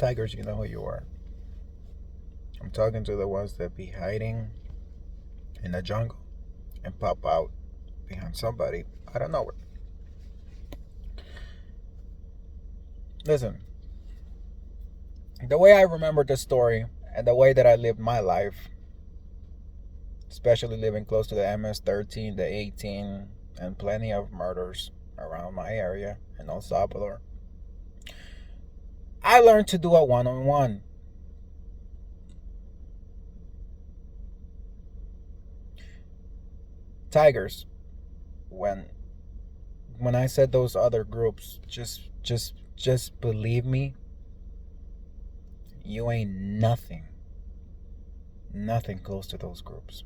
Tigers, you know who you are. I'm talking to the ones that be hiding in the jungle and pop out behind somebody out of nowhere. Listen, the way I remember the story and the way that I lived my life, especially living close to the MS-13, the 18, and plenty of murders around my area in El Salvador, I learned to do a one-on-one. Tigers, when I said those other groups, just believe me, you ain't nothing close to those groups.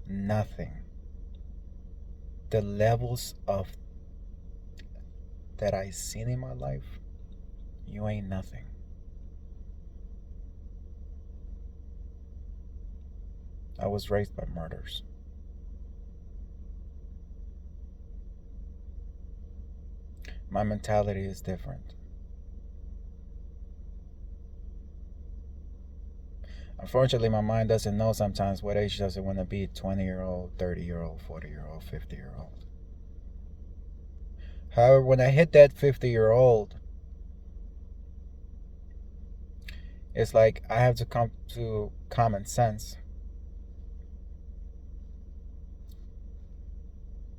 Nothing. The levels of that I seen in my life, you ain't nothing. I was raised by murders. My mentality is different. Unfortunately, my mind doesn't know sometimes what age does it want to be: 20-year-old, 30-year-old, 40-year-old, 50-year-old. However, when I hit that 50-year-old, it's like I have to come to common sense.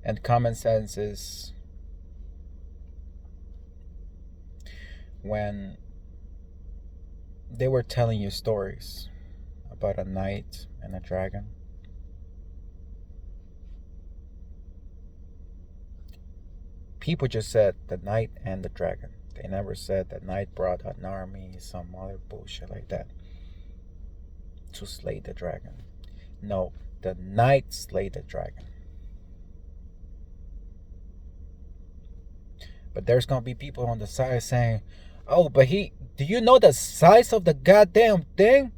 And common sense is when they were telling you stories about a knight and a dragon. People just said the knight and the dragon. They never said the knight brought an army, some other bullshit like that, to slay the dragon. No, the knight slayed the dragon. But there's gonna be people on the side saying, "Oh, but do you know the size of the goddamn thing?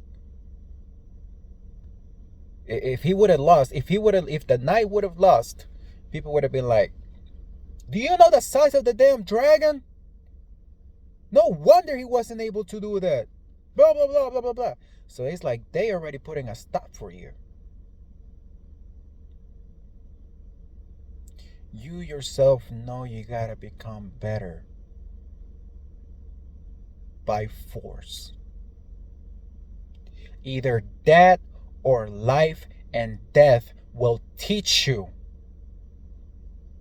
If he would have lost, if the knight would have lost, people would have been like, do you know the size of the damn dragon? No wonder he wasn't able to do that. Blah, blah, blah, blah, blah, blah." So it's like they already putting a stop for you. You yourself know you gotta become better by force. Either that or life and death will teach you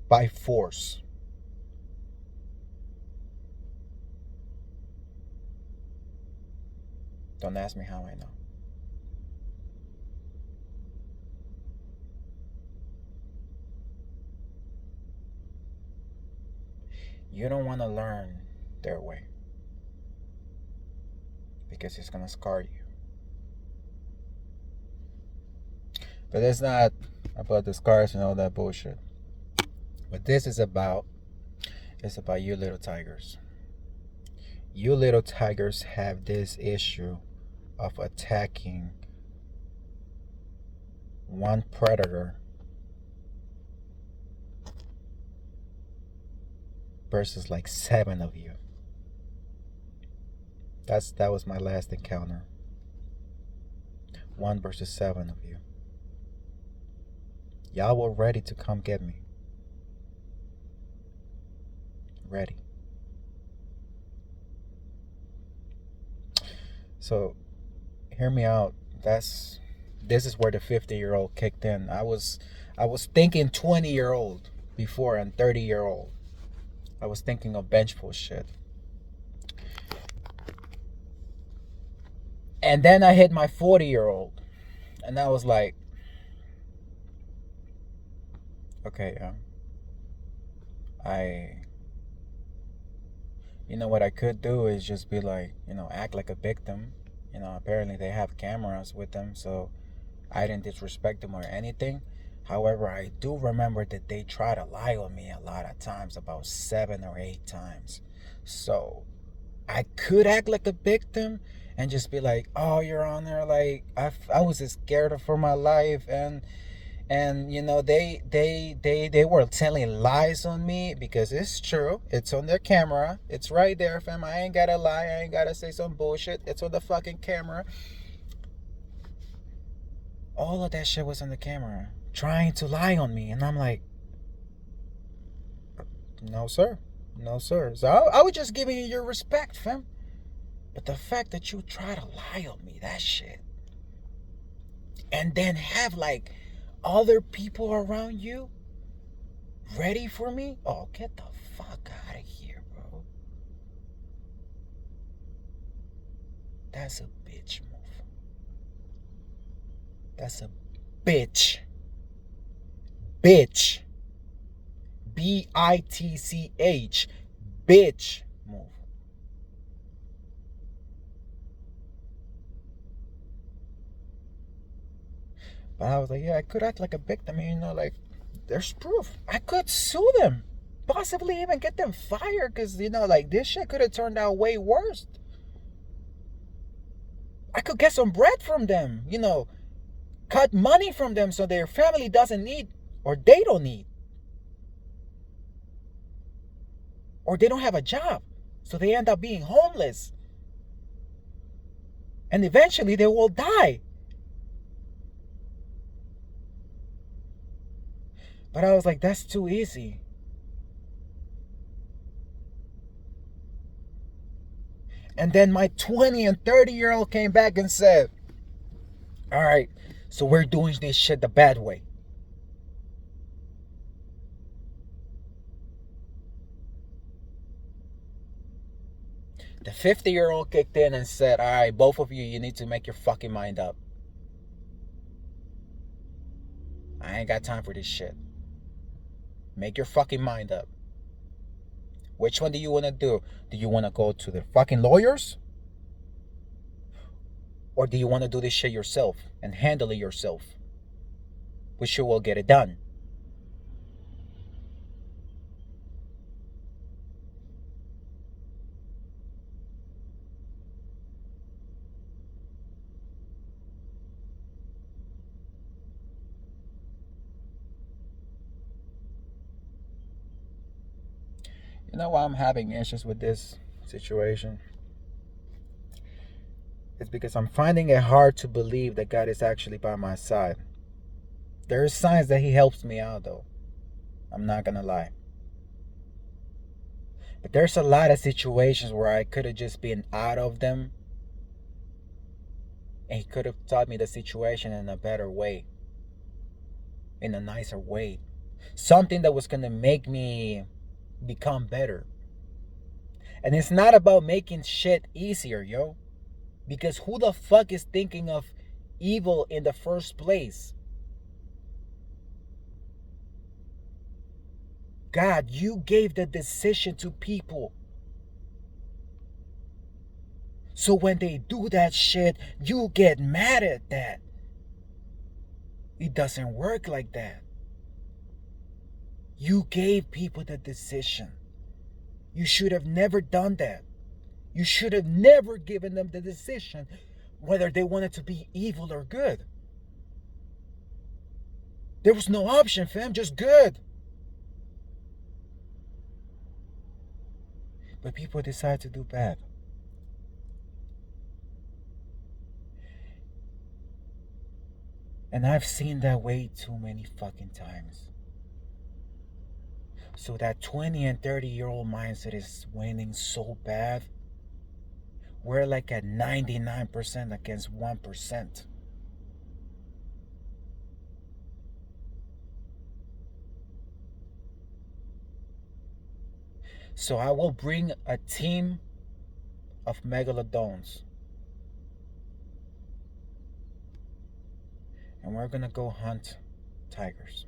by force. Don't ask me how I know. You don't want to learn their way because it's going to scar you. But it's not about the scars and all that bullshit. What this is about you little tigers. You little tigers have this issue of attacking one predator versus like 7 of you. That was my last encounter. 1 versus 7 of you. Y'all were ready to come get me. Ready. So, hear me out. This is where the 50-year-old kicked in. I was thinking 20-year-old before and 30-year-old. I was thinking of vengeful shit. And then I hit my 40-year-old. And I was like, okay, you know what I could do is just be like, act like a victim. Apparently they have cameras with them, so I didn't disrespect them or anything. However, I do remember that they try to lie on me a lot of times, about 7 or 8 times. So I could act like a victim and just be like, "Oh, Your Honor, like I was scared for my life, and And you know, they were telling lies on me, because it's true. It's on their camera. It's right there, fam. I ain't gotta lie. I ain't gotta say some bullshit. It's on the fucking camera. All of that shit was on the camera, trying to lie on me, and I'm like, no sir, no sir. So I was just giving you your respect, fam. But the fact that you try to lie on me, that shit, and then have like other people around you ready for me, oh, get the fuck out of here, bro. That's a bitch move. That's a bitch. Bitch. BITCH. Bitch move. But I was like, yeah, I could act like a victim, you know, like, there's proof. I could sue them. Possibly even get them fired, because, you know, like, this shit could have turned out way worse. I could get some bread from them, you know, cut money from them so their family doesn't need, or they don't need, or they don't have a job, so they end up being homeless. And eventually they will die. But I was like, that's too easy. And then my 20 and 30-year-old came back and said, all right, so we're doing this shit the bad way. The 50-year-old kicked in and said, all right, both of you, you need to make your fucking mind up. I ain't got time for this shit. Make your fucking mind up. Which one do you want to do? Do you want to go to the fucking lawyers? Or do you want to do this shit yourself and handle it yourself? Which you will get it done. You know why I'm having issues with this situation? It's because I'm finding it hard to believe that God is actually by my side. There are signs that He helps me out, though. I'm not gonna lie. But there's a lot of situations where I could have just been out of them, and He could have taught me the situation in a better way, in a nicer way. Something that was gonna make me become better. And it's not about making shit easier, yo. Because who the fuck is thinking of evil in the first place? God, you gave the decision to people. So when they do that shit, you get mad at that. It doesn't work like that. You gave people the decision. You should have never done that. You should have never given them the decision whether they wanted to be evil or good. There was no option, fam, just good. But people decide to do bad. And I've seen that way too many fucking times. So that 20 and 30-year-old mindset is winning so bad. We're like at 99% against 1%. So I will bring a team of megalodons. And we're gonna go hunt tigers.